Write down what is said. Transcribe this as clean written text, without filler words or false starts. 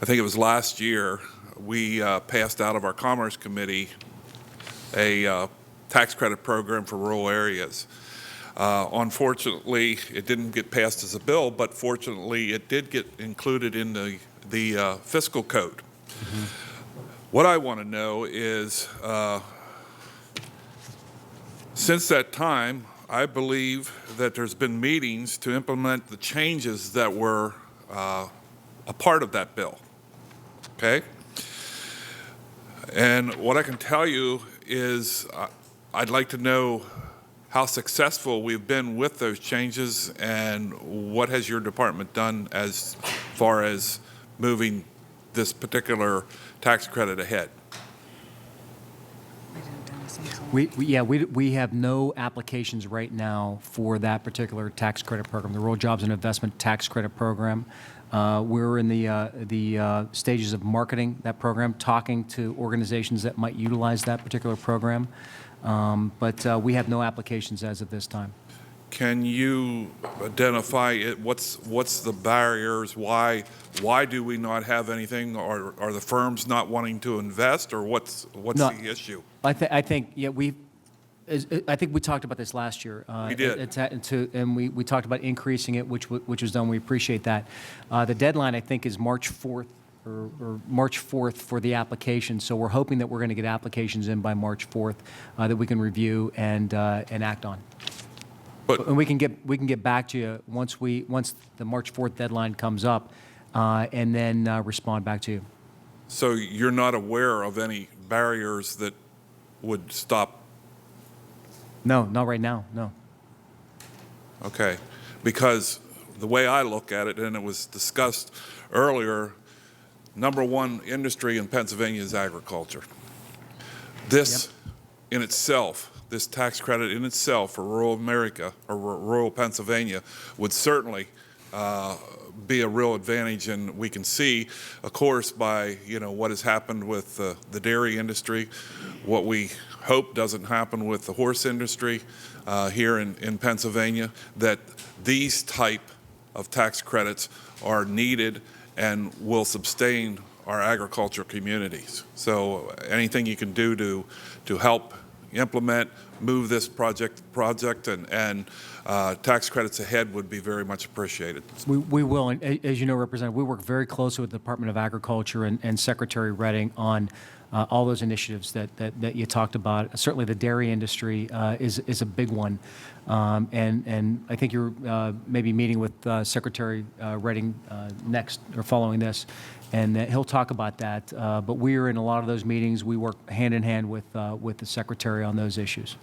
I think it was last year, we passed out of our Commerce Committee a tax credit program for rural areas. Unfortunately, it didn't get passed as a bill, but fortunately, it did get included in the fiscal code. Mm-hmm. What I want to know is, since that time, I believe that there's been meetings to implement the changes that were a part of that bill. Okay? And what I can tell you is I'd like to know how successful we've been with those changes and what has your department done as far as moving this particular tax credit ahead. We have no applications right now for that particular tax credit program, the Rural Jobs and Investment Tax Credit Program. We're in the stages of marketing that program, talking to organizations that might utilize that particular program, but we have no applications as of this time. Can you identify it? What's the barriers? Why do we not have anything? Are the firms not wanting to invest, or what's the issue? I think I think we talked about this last year. We did. And we talked about increasing it, which was done. We appreciate that. The deadline, I think, is March 4th or March 4th for the application. So we're hoping that we're going to get applications in by March 4th that we can review and act on. And we can get back to you once the March 4th deadline comes up, and then respond back to you. So you're not aware of any barriers that would stop? No, not right now, no. Okay, because the way I look at it, and it was discussed earlier, number one industry in Pennsylvania is agriculture. This in itself, this tax credit in itself for rural America or rural Pennsylvania would certainly be a real advantage, and we can see, of course, by what has happened with the dairy industry, what we hope doesn't happen with the horse industry here in Pennsylvania, that these type of tax credits are needed and will sustain our agriculture communities. So anything you can do to help implement, move this project and tax credits ahead would be very much appreciated. We will, and as you know, Representative, we work very closely with the Department of Agriculture and Secretary Redding on all those initiatives that you talked about. Certainly the dairy industry is a big one, and I think you're maybe meeting with Secretary Redding next or following this, and he'll talk about that. But we are in a lot of those meetings. We work hand in hand with the Secretary on those issues.